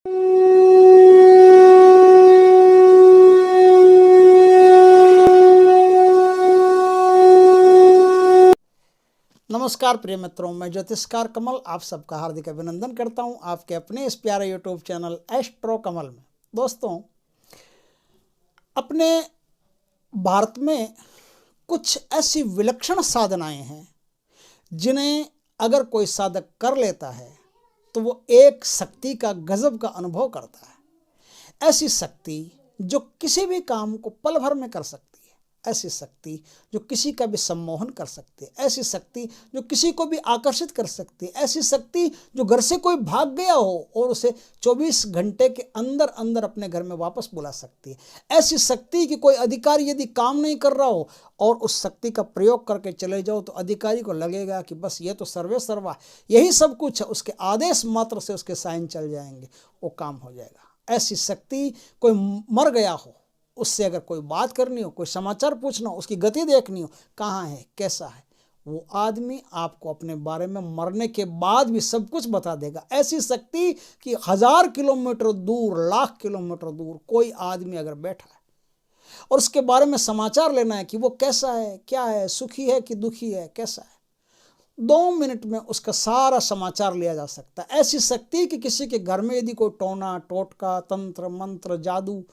नमस्कार प्रिय मित्रों, मैं ज्योतिषकार कमल आप सबका हार्दिक अभिनंदन करता हूं आपके अपने इस प्यारे यूट्यूब चैनल एस्ट्रो कमल में। दोस्तों, अपने भारत में कुछ ऐसी विलक्षण साधनाएं हैं जिन्हें अगर कोई साधक कर लेता है तो वो एक शक्ति का गजब का अनुभव करता है। ऐसी शक्ति जो किसी भी काम को पल भर में कर सकती है, ऐसी शक्ति जो किसी का भी सम्मोहन कर सकती है, ऐसी शक्ति जो किसी को भी आकर्षित कर सकती है, ऐसी शक्ति जो घर से कोई भाग गया हो और उसे 24 घंटे के अंदर अंदर अपने घर में वापस बुला सकती है, ऐसी शक्ति कि कोई अधिकारी यदि काम नहीं कर रहा हो और उस शक्ति का प्रयोग करके चले जाओ तो अधिकारी को लगेगा कि बस ये तो सर्वे सर्वा यही सब कुछ है, उसके आदेश मात्र से उसके साइन चल जाएंगे, वो काम हो जाएगा। ऐसी शक्ति, कोई मर गया हो उससे अगर कोई बात करनी हो, कोई समाचार पूछना हो, उसकी गति देखनी हो, कहाँ है, कैसा है, वो आदमी आपको अपने बारे में मरने के बाद भी सब कुछ बता देगा। ऐसी शक्ति कि 1000 किलोमीटर दूर, लाख किलोमीटर दूर कोई आदमी अगर बैठा है और उसके बारे में समाचार लेना है कि वो कैसा है, क्या है, सुखी है कि दुखी है, कैसा है, 2 मिनट में उसका सारा समाचार लिया जा सकता है। ऐसी शक्ति कि किसी के घर में यदि कोई टोना टोटका, तंत्र मंत्र, जादू,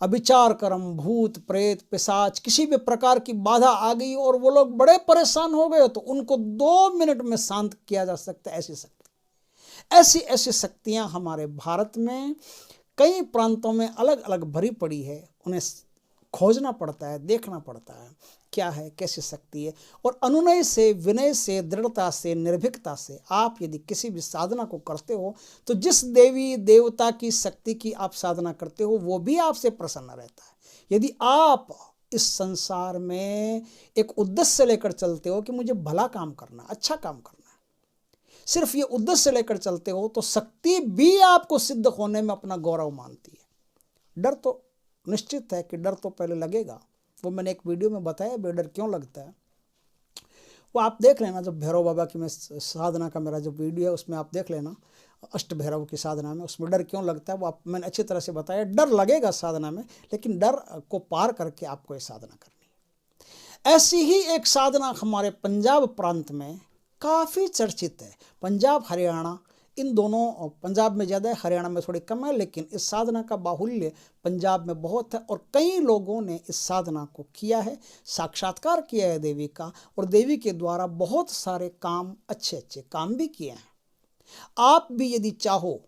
अभिचार कर्म, भूत प्रेत, पिशाच, किसी भी प्रकार की बाधा आ गई और वो लोग बड़े परेशान हो गए तो उनको 2 मिनट में शांत किया जा सकता है। ऐसी शक्ति, ऐसी ऐसी शक्तियां हमारे भारत में कई प्रांतों में अलग अलग भरी पड़ी है। उन्हें खोजना पड़ता है, देखना पड़ता है क्या है, कैसी शक्ति है। और अनुनय से, विनय से, दृढ़ता से, निर्भीकता से आप यदि किसी भी साधना को करते हो तो जिस देवी देवता की शक्ति की आप साधना करते हो वो भी आपसे प्रसन्न रहता है। यदि आप इस संसार में एक उद्देश्य लेकर चलते हो कि मुझे भला काम करना, अच्छा काम करना है, सिर्फ ये उद्देश्य लेकर चलते हो तो शक्ति भी आपको सिद्ध होने में अपना गौरव मानती है। डर तो निश्चित है कि डर तो पहले लगेगा, वो मैंने एक वीडियो में बताया डर क्यों लगता है, वो आप देख लेना। जब भैरव बाबा की मैं साधना का मेरा जो वीडियो है उसमें आप देख लेना, अष्ट भैरव की साधना में, उसमें डर क्यों लगता है वो आप मैंने अच्छी तरह से बताया। डर लगेगा साधना में, लेकिन डर को पार करके आपको ये साधना करनी है। ऐसी ही एक साधना हमारे पंजाब प्रांत में काफ़ी चर्चित है। पंजाब हरियाणा इन दोनों, पंजाब में ज़्यादा है, हरियाणा में थोड़ी कम है, लेकिन इस साधना का बाहुल्य पंजाब में बहुत है और कई लोगों ने इस साधना को किया है, साक्षात्कार किया है देवी का, और देवी के द्वारा बहुत सारे काम, अच्छे अच्छे काम भी किए हैं। आप भी यदि चाहो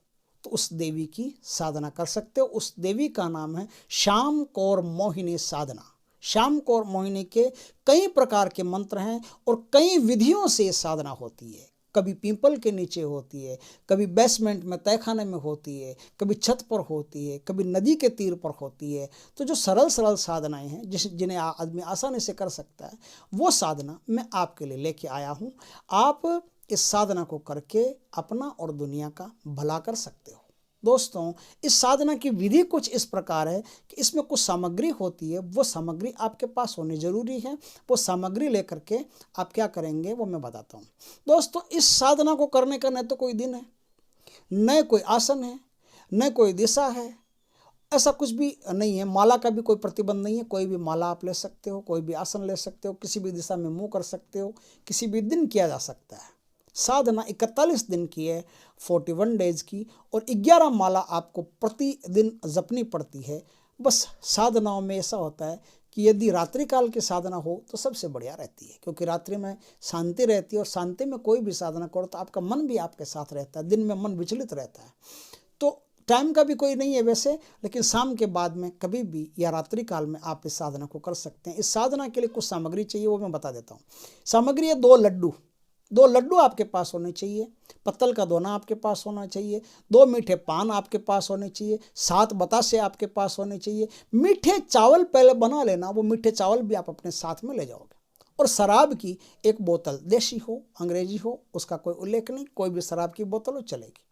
तो उस देवी की साधना कर सकते हो। उस देवी का नाम है श्याम कौर मोहिनी साधना। श्याम कौर मोहिनी के कई प्रकार के मंत्र हैं और कई विधियों से साधना होती है। कभी पीपल के नीचे होती है, कभी बेसमेंट में, तहखाने में होती है, कभी छत पर होती है, कभी नदी के तीर पर होती है। तो जो सरल सरल साधनाएं हैं जिन्हें आदमी आसानी से कर सकता है, वो साधना मैं आपके लिए लेके आया हूँ। आप इस साधना को करके अपना और दुनिया का भला कर सकते हो। दोस्तों, इस साधना की विधि कुछ इस प्रकार है कि इसमें कुछ सामग्री होती है, वो सामग्री आपके पास होनी जरूरी है। वो सामग्री लेकर के आप क्या करेंगे वो मैं बताता हूँ। दोस्तों, इस साधना को करने का न तो कोई दिन है, न कोई आसन है, न कोई दिशा है, ऐसा कुछ भी नहीं है। माला का भी कोई प्रतिबंध नहीं है, कोई भी माला आप ले सकते हो, कोई भी आसन ले सकते हो, किसी भी दिशा में मुँह कर सकते हो, किसी भी दिन किया जा सकता है। साधना 41 दिन की है, 41 डेज की, और 11 माला आपको प्रतिदिन जपनी पड़ती है। बस साधनाओं में ऐसा होता है कि यदि रात्रि काल की साधना हो तो सबसे बढ़िया रहती है, क्योंकि रात्रि में शांति रहती है और शांति में कोई भी साधना करो तो आपका मन भी आपके साथ रहता है। दिन में मन विचलित रहता है, तो टाइम का भी कोई नहीं है वैसे, लेकिन शाम के बाद में कभी भी या रात्रि काल में आप इस साधना को कर सकते हैं। इस साधना के लिए कुछ सामग्री चाहिए, वो मैं बता देता हूँ। सामग्री है 2 लड्डू आपके पास होने चाहिए, पत्तल का दोना आपके पास होना चाहिए, 2 मीठे पान आपके पास होने चाहिए, 7 बतासे आपके पास होने चाहिए। मीठे चावल पहले बना लेना, वो मीठे चावल भी आप अपने साथ में ले जाओगे। और शराब की एक बोतल, देसी हो अंग्रेजी हो उसका कोई उल्लेख नहीं, कोई भी शराब की बोतल हो चलेगी।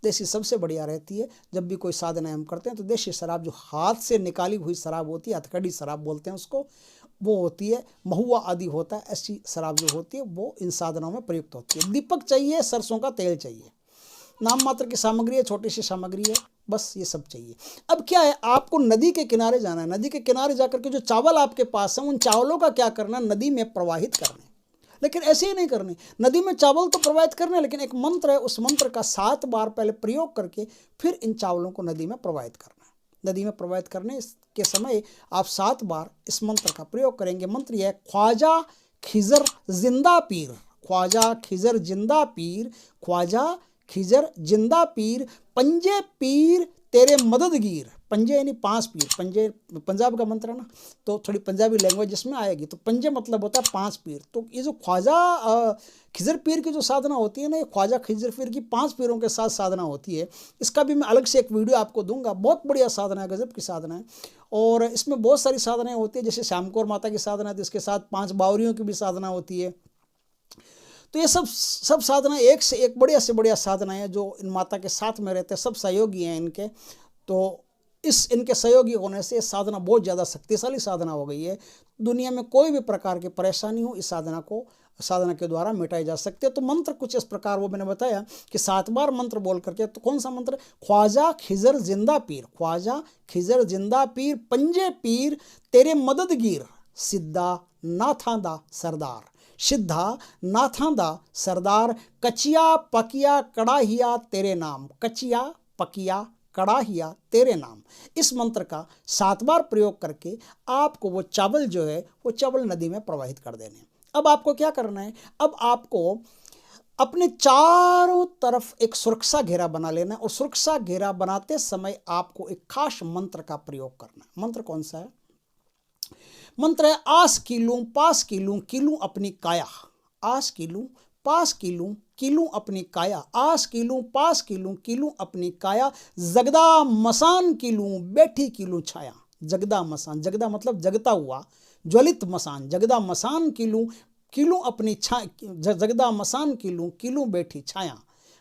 देसी सबसे बढ़िया रहती है। जब भी कोई साधना हम करते हैं तो देसी शराब, जो हाथ से निकाली हुई शराब होती है, हथकड़ी शराब बोलते हैं उसको, वो होती है, महुआ आदि होता है, ऐसी शराब जो होती है वो इन साधनों में प्रयुक्त होती है। दीपक चाहिए, सरसों का तेल चाहिए। नाम मात्र की सामग्री है, छोटी सी सामग्री है। बस ये सब चाहिए। अब क्या है, आपको नदी के किनारे जाना है। नदी के किनारे जाकर के जो चावल आपके पास हैं उन चावलों का क्या करना, नदी में प्रवाहित करना है। लेकिन ऐसे ही नहीं करने, नदी में चावल तो प्रवाहित करने, लेकिन एक मंत्र है, उस मंत्र का 7 बार पहले प्रयोग करके फिर इन चावलों को नदी में प्रवाहित करना है। नदी में प्रवाहित करने के समय आप 7 बार इस मंत्र का प्रयोग करेंगे। मंत्र यह है, ख्वाजा खिजर जिंदा पीर, ख्वाजा खिजर जिंदा पीर, ख्वाजा खिजर जिंदा पीर, पंजे पीर तेरे मददगीर। पंजे यानी 5 पीर, पंजे पंजाब का मंत्र है ना, तो थोड़ी पंजाबी लैंग्वेज इसमें आएगी। तो पंजे मतलब होता है 5 पीर। तो ये जो ख्वाजा खिजर पीर की जो साधना होती है ना, ये ख्वाजा खिजर पीर की 5 पीरों के साथ साधना होती है। इसका भी मैं अलग से एक वीडियो आपको दूंगा। बहुत बढ़िया साधना है, गजब की साधना है। और इसमें बहुत सारी साधनाएं होती है, जैसे श्याम कौर माता की साधना, तो इसके साथ 5 बावरियों की भी साधना होती है। तो ये सब साधना एक से एक बढ़िया से बढ़िया साधनाएं हैं, जो इन माता के साथ में रहते हैं, सब सहयोगी हैं इनके। तो इनके सहयोगी होने से साधना बहुत ज़्यादा शक्तिशाली साधना हो गई है। दुनिया में कोई भी प्रकार की परेशानी हो, इस साधना के द्वारा मिटाई जा सकती है। तो मंत्र कुछ इस प्रकार, वो मैंने बताया कि 7 बार मंत्र बोल करके। तो कौन सा मंत्र, ख्वाजा खिजर जिंदा पीर, ख्वाजा खिजर जिंदा पीर, पंजे पीर तेरे मददगीर, सिद्धा नाथां दा सरदार, सिद्धा नाथां दा सरदार, कचिया पकिया कड़ाहिया तेरे नाम, कचिया पकिया कड़ाहिया तेरे नाम। इस मंत्र का 7 बार प्रयोग करके आपको वो चावल जो है, वो चावल नदी में प्रवाहित कर देने। अब आपको क्या करना है, अब आपको अपने चारों तरफ एक सुरक्षा घेरा बना लेना है। और सुरक्षा घेरा बनाते समय आपको एक खास मंत्र का प्रयोग करना है। मंत्र कौन सा है, मंत्र है, आस कीलूं पास कीलूं कीलूं अपनी काया, आस कीलूं पास कीलूं कीलूं अपनी काया, आस कीलूं पास कीलूं कीलूं अपनी काया, जगदा मसान कीलूं बैठी कीलूं छाया। जगदा मसान, जगदा मतलब जगता हुआ, ज्वलित मसान, जगदा मसान कीलूं कीलूं अपनी छा, जगदा मसान कीलूं कीलूं बैठी छाया,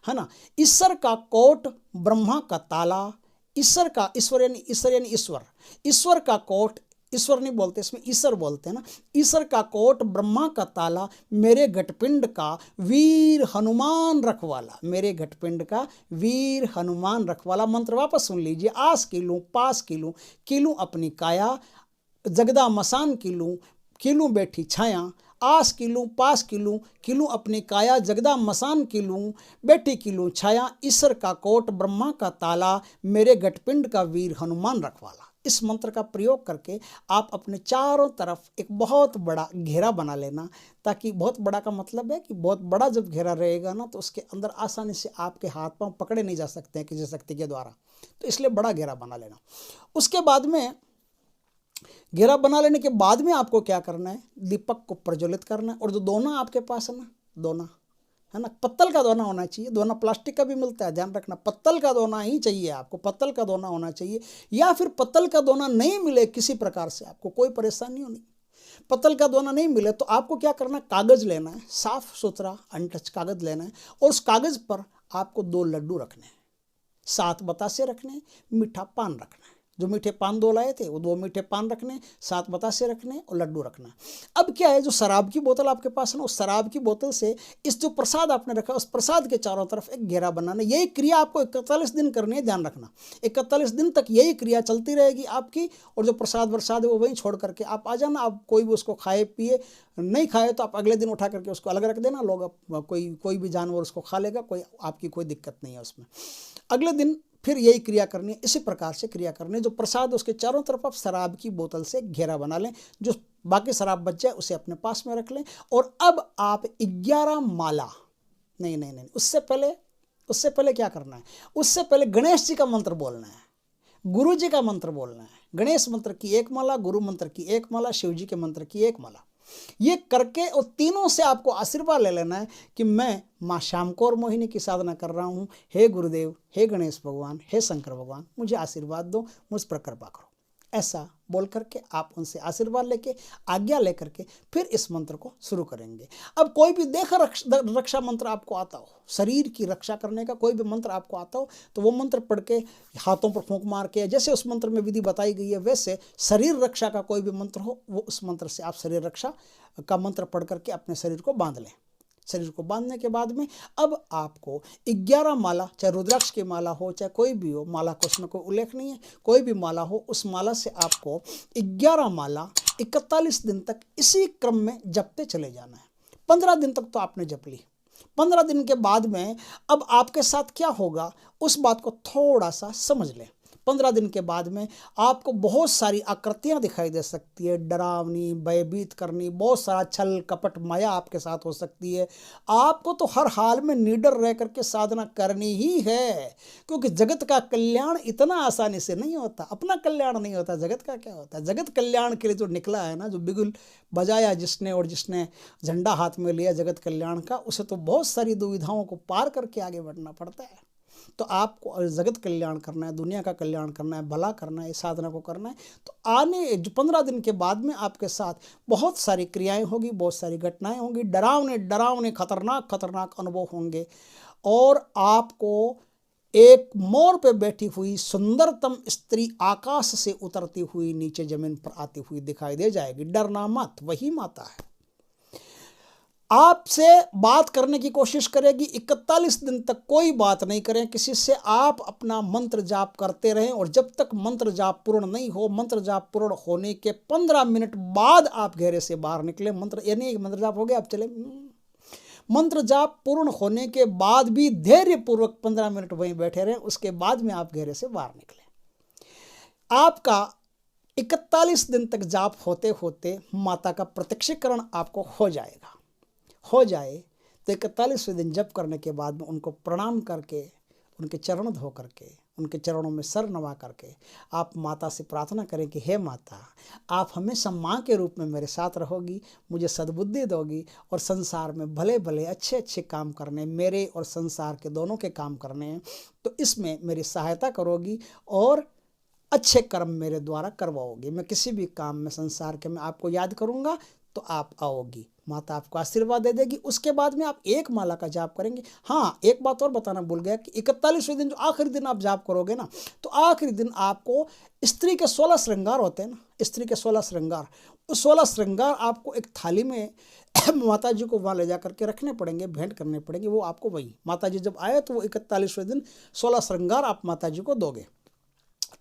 है ना। ईश्वर का कोट ब्रह्मा का ताला, ईश्वर का, ईश्वर यानी ईश्वर, ईश्वर का कोट, ईश्वर नहीं बोलते इसमें, ईश्वर बोलते हैं ना। ईश्वर का कोट ब्रह्मा का ताला, मेरे घटपिंड का वीर हनुमान रखवाला, मेरे घटपिंड का वीर हनुमान रखवाला। मंत्र वापस सुन लीजिए, आस कीलूं पास कीलूं कीलूं अपनी काया, जगदा मसान कीलूं कीलूं बैठी छाया, आस कीलूं पास कीलूं कीलूं अपनी काया, जगदा मसान कीलूं बैठी कीलूं छाया, ईश्वर का कोट ब्रह्मा का ताला, मेरे घटपिंड का वीर हनुमान रखवाला। इस मंत्र का प्रयोग करके आप अपने चारों तरफ एक बहुत बड़ा घेरा बना लेना, ताकि, बहुत बड़ा का मतलब है कि बहुत बड़ा जब घेरा रहेगा ना, तो उसके अंदर आसानी से आपके हाथ पांव पकड़े नहीं जा सकते हैं किसी शक्ति के द्वारा। तो इसलिए बड़ा घेरा बना लेना। उसके बाद में, घेरा बना लेने के बाद में आपको क्या करना है, दीपक को प्रज्वलित करना है। और जो दोना आपके पास है ना, दोना है ना, पत्तल का दोना होना चाहिए। दोना प्लास्टिक का भी मिलता है, ध्यान रखना, पत्तल का दोना ही चाहिए आपको, पत्तल का दोना होना चाहिए। या फिर पत्तल का दोना नहीं मिले किसी प्रकार से, आपको कोई परेशानी होनी, पत्तल का दोना नहीं मिले, तो आपको क्या करना है, कागज लेना है, साफ सुथरा अनटच कागज लेना है। और उस कागज पर आपको 2 लड्डू रखने हैं, 7 बतासे रखने, मीठा पान रखना है। जो मीठे पान 2 लाए थे, वो 2 मीठे पान रखने, 7 बतासे रखने और लड्डू रखना। अब क्या है, जो शराब की बोतल आपके पास है ना, उस शराब की बोतल से इस जो प्रसाद आपने रखा, उस प्रसाद के चारों तरफ एक घेरा बनाना। यही क्रिया आपको 41 दिन करनी है, ध्यान रखना। 41 दिन तक यही क्रिया चलती रहेगी आपकी। और जो प्रसाद वरसाद है वो वहीं छोड़ करके आप आ जाना। आप कोई भी उसको खाए पिए, नहीं खाए तो आप अगले दिन उठा करके उसको अलग रख देना। लोग, कोई भी जानवर उसको खा लेगा, आपकी कोई दिक्कत नहीं है उसमें। अगले दिन फिर यही क्रिया करनी है, इसी प्रकार से क्रिया करनी है। जो प्रसाद उसके चारों तरफ आप शराब की बोतल से घेरा बना लें, जो बाकी शराब बच जाए उसे अपने पास में रख लें। और अब आप 11 माला, नहीं, उससे पहले क्या करना है, उससे पहले गणेश जी का मंत्र बोलना है, गुरु जी का मंत्र बोलना है। गणेश मंत्र की 1 माला, गुरु मंत्र की 1 माला, शिव जी के मंत्र की 1 माला, ये करके और तीनों से आपको आशीर्वाद ले लेना है कि मैं माँ श्याम कौर मोहिनी की साधना कर रहा हूँ, हे गुरुदेव, हे गणेश भगवान, हे शंकर भगवान, मुझे आशीर्वाद दो, मुझ पर कृपा करो। ऐसा बोल करके आप उनसे आशीर्वाद लेके, आज्ञा लेकर के फिर इस मंत्र को शुरू करेंगे। अब कोई भी देह रक्षा मंत्र आपको आता हो, शरीर की रक्षा करने का कोई भी मंत्र आपको आता हो, तो वो मंत्र पढ़ के हाथों पर फूंक मार के, जैसे उस मंत्र में विधि बताई गई है वैसे शरीर रक्षा का कोई भी मंत्र हो, वो उस मंत्र से आप शरीर रक्षा का मंत्र पढ़ करके अपने शरीर को बांध लें। शरीर को बांधने के बाद में अब आपको 11 माला, चाहे रुद्राक्ष की माला हो चाहे कोई भी हो, माला को उसमें कोई उल्लेख नहीं है, कोई भी माला हो, उस माला से आपको 11 माला 41 दिन तक इसी क्रम में जपते चले जाना है। 15 दिन तक तो आपने जप ली। 15 दिन के बाद में अब आपके साथ क्या होगा उस बात को थोड़ा सा समझ लें। 15 दिन के बाद में आपको बहुत सारी आकृतियां दिखाई दे सकती है, डरावनी, भयभीत करनी, बहुत सारा छल कपट माया आपके साथ हो सकती है। आपको तो हर हाल में निडर रह करके साधना करनी ही है, क्योंकि जगत का कल्याण इतना आसानी से नहीं होता। अपना कल्याण नहीं होता, जगत का क्या होता है। जगत कल्याण के लिए जो निकला है ना, जो बिगुल बजाया जिसने और जिसने झंडा हाथ में लिया जगत कल्याण का, उसे तो बहुत सारी दुविधाओं को पार करके आगे बढ़ना पड़ता है। तो आपको जगत कल्याण करना है, दुनिया का कल्याण करना है, भला करना है, इस साधना को करना है, तो आने जो 15 दिन के बाद में आपके साथ बहुत सारी क्रियाएं होगी, बहुत सारी घटनाएं होंगी, डरावने डरावने खतरनाक खतरनाक अनुभव होंगे, और आपको एक मोर पे बैठी हुई सुंदरतम स्त्री आकाश से उतरती हुई नीचे जमीन पर आती हुई दिखाई दे जाएगी। डरना मत, वही माता है। आपसे बात करने की कोशिश करेगी। 41 दिन तक कोई बात नहीं करें किसी से, आप अपना मंत्र जाप करते रहें, और जब तक मंत्र जाप पूर्ण नहीं हो, मंत्र जाप पूर्ण होने के 15 मिनट बाद आप घेरे से बाहर निकले। मंत्र यानी मंत्र जाप हो गया, आप चले। मंत्र जाप पूर्ण होने के बाद भी धैर्यपूर्वक 15 मिनट वहीं बैठे रहें, उसके बाद में आप घेरे से बाहर निकले। आपका 41 दिन तक जाप होते होते माता का प्रत्यक्षीकरण आपको हो जाएगा। हो जाए तो 41वें दिन जप करने के बाद में उनको प्रणाम करके, उनके चरण धो करके, उनके चरणों में सर नवा करके आप माता से प्रार्थना करें कि हे माता, आप हमेशा माँ के रूप में मेरे साथ रहोगी, मुझे सद्बुद्धि दोगी, और संसार में भले भले अच्छे अच्छे काम करने, मेरे और संसार के दोनों के काम करने हैं, तो इसमें मेरी सहायता करोगी और अच्छे कर्म मेरे द्वारा करवाओगी। मैं किसी भी काम में संसार के मैं आपको याद करूँगा तो आप आओगी, माता आपको आशीर्वाद दे देगी। उसके बाद में आप एक माला का जाप करेंगे। हाँ, एक बात और बताना भूल गया कि 41वें दिन जो आखिरी दिन आप जाप करोगे ना, तो आखिरी दिन आपको स्त्री के 16 श्रृंगार होते हैं ना, स्त्री के 16 श्रृंगार, उस 16 श्रृंगार आपको एक थाली में माता जी को वहाँ ले जा करके रखने पड़ेंगे, भेंट करने पड़ेंगे। वो आपको वही माता जी जब आए तो वो 41वें दिन 16 श्रृंगार आप माता जी को दोगे,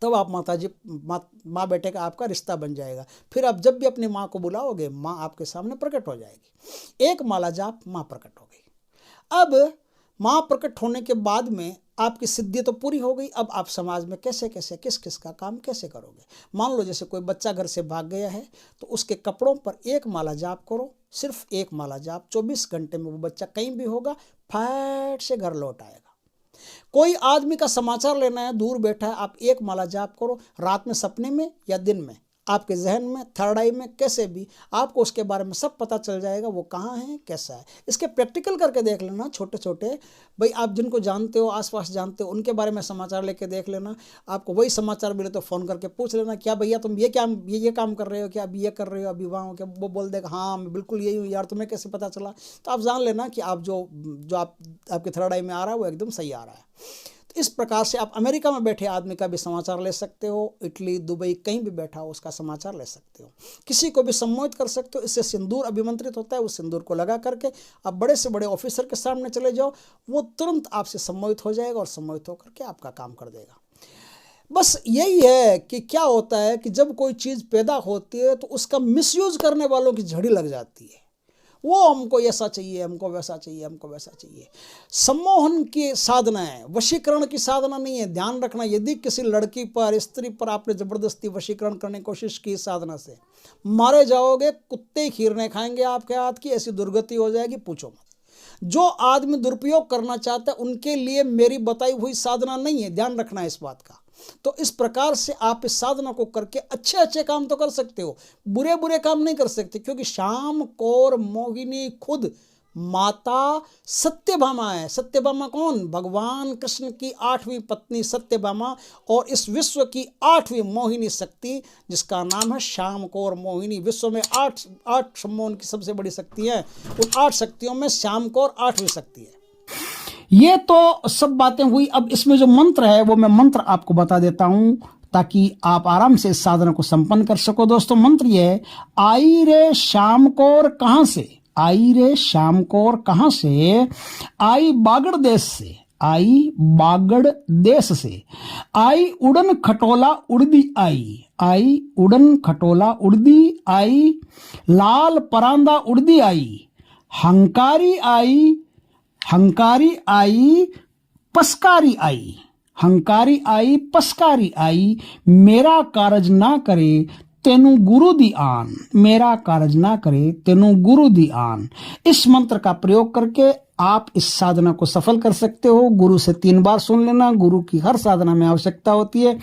तब आप माता जी माँ बेटे का आपका रिश्ता बन जाएगा। फिर आप जब भी अपनी माँ को बुलाओगे, माँ आपके सामने प्रकट हो जाएगी। एक माला जाप, माँ प्रकट हो गई। अब माँ प्रकट होने के बाद में आपकी सिद्धि तो पूरी हो गई। अब आप समाज में कैसे कैसे किस किस का काम कैसे करोगे। मान लो जैसे कोई बच्चा घर से भाग गया है, तो उसके कपड़ों पर एक माला जाप करो, सिर्फ एक माला जाप। 24 घंटे में वो बच्चा कहीं भी होगा, फट से घर लौट आएगा। कोई आदमी का समाचार लेना है, दूर बैठा है, आप एक माला जाप करो, रात में सपने में या दिन में, आपके जहन में, थर्ड आई में, कैसे भी आपको उसके बारे में सब पता चल जाएगा, वो कहाँ है, कैसा है। इसके प्रैक्टिकल करके देख लेना, छोटे छोटे भाई आप जिनको जानते हो, आसपास जानते हो, उनके बारे में समाचार लेके देख लेना। आपको वही समाचार मिले तो फ़ोन करके पूछ लेना, क्या भैया तुम ये काम कर रहे हो क्या, अभी ये कर रहे हो, अभी वहाँ हो क्या। वो बोल देगा हाँ मैं बिल्कुल यही हूँ यार, तुम्हें कैसे पता चला। तो आप जान लेना कि आप जो आपके थर्ड आई में आ रहा है वो एकदम सही आ रहा है। इस प्रकार से आप अमेरिका में बैठे आदमी का भी समाचार ले सकते हो, इटली, दुबई, कहीं भी बैठा हो उसका समाचार ले सकते हो। किसी को भी सम्मोहित कर सकते हो। इससे सिंदूर अभिमंत्रित होता है, उस सिंदूर को लगा करके आप बड़े से बड़े ऑफिसर के सामने चले जाओ, वो तुरंत आपसे सम्मोहित हो जाएगा और सम्मोहित होकर के आपका काम कर देगा। बस यही है कि क्या होता है कि जब कोई चीज़ पैदा होती है तो उसका मिसयूज करने वालों की झड़ी लग जाती है। वो हमको ऐसा चाहिए, हमको वैसा चाहिए, हमको वैसा चाहिए। सम्मोहन की साधना है, वशीकरण की साधना नहीं है। ध्यान रखना, यदि किसी लड़की पर, स्त्री पर आपने ज़बरदस्ती वशीकरण करने की कोशिश की साधना से, मारे जाओगे, कुत्ते खीरने खाएंगे आपके हाथ की, ऐसी दुर्गति हो जाएगी, पूछो मत। जो आदमी दुरुपयोग करना चाहता है उनके लिए मेरी बताई हुई साधना नहीं है, ध्यान रखना है इस बात का। तो इस प्रकार से आप इस साधना को करके अच्छे अच्छे काम तो कर सकते हो, बुरे बुरे काम नहीं कर सकते, क्योंकि श्याम कौर मोहिनी खुद माता सत्यभामा है। सत्यभामा कौन? भगवान कृष्ण की 8वीं पत्नी सत्यभामा, और इस विश्व की 8वीं मोहिनी शक्ति जिसका नाम है श्याम कौर मोहिनी। विश्व में 8 सम्मोहन की सबसे बड़ी शक्ति है, उन 8 शक्तियों में श्याम कौर 8वीं शक्ति है। ये तो सब बातें हुई। अब इसमें जो मंत्र है वो मैं मंत्र आपको बता देता हूं ताकि आप आराम से इस साधना को संपन्न कर सको। दोस्तों मंत्र ये है, आई रे श्याम कौर कहां से, आई रे श्याम कौर कहां से? आई बागड़ देश से, आई बागड़ देश से। आई उड़न खटोला उड़दी आई, आई उड़न खटोला उड़दी आई। लाल परांदा उड़दी आई, हंकारी आई, हंकारी आई पस्कारी आई, हंकारी आई पस्कारी आई। मेरा कारज ना करे तेनु गुरु दी आन, मेरा कारज ना करे तेनु गुरु दी आन। इस मंत्र का प्रयोग करके आप इस साधना को सफल कर सकते हो। गुरु से 3 बार सुन लेना, गुरु की हर साधना में आवश्यकता होती है।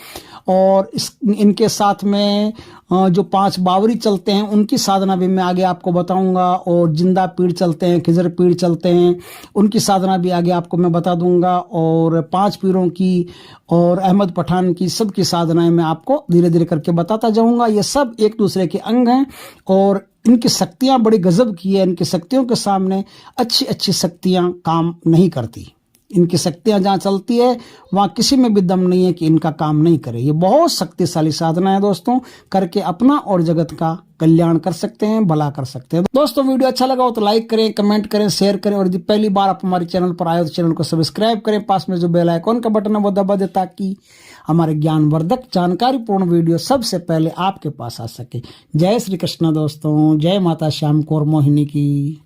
और इनके साथ में जो 5 बावरी चलते हैं उनकी साधना भी मैं आगे आपको बताऊंगा, और जिंदा पीड़ चलते हैं, खिजर पीड़ चलते हैं, उनकी साधना भी आगे आपको मैं बता दूंगा। और 5 पीरों की और अहमद पठान की सबकी साधनाएं मैं आपको धीरे धीरे करके बताता जाऊंगा। ये सब एक दूसरे के अंग हैं और इनकी शक्तियां बड़ी गजब की है। इनकी शक्तियों के सामने अच्छी अच्छी शक्तियां काम नहीं करती। इनकी शक्तियां जहां चलती है वहां किसी में भी दम नहीं है कि इनका काम नहीं करे। ये बहुत शक्तिशाली साधना है दोस्तों, करके अपना और जगत का कल्याण कर सकते हैं, भला कर सकते हैं। दोस्तों वीडियो अच्छा लगा हो तो लाइक करें, कमेंट करें, शेयर करें, और यदि पहली बार आप हमारे चैनल पर आए हो तो चैनल को सब्सक्राइब करें। पास में जो बेल आइकॉन का बटन है वो दबा दें ताकि हमारे ज्ञानवर्धक जानकारीपूर्ण वीडियो सबसे पहले आपके पास आ सके। जय श्री कृष्ण दोस्तों, जय माता श्याम कौर मोहिनी की।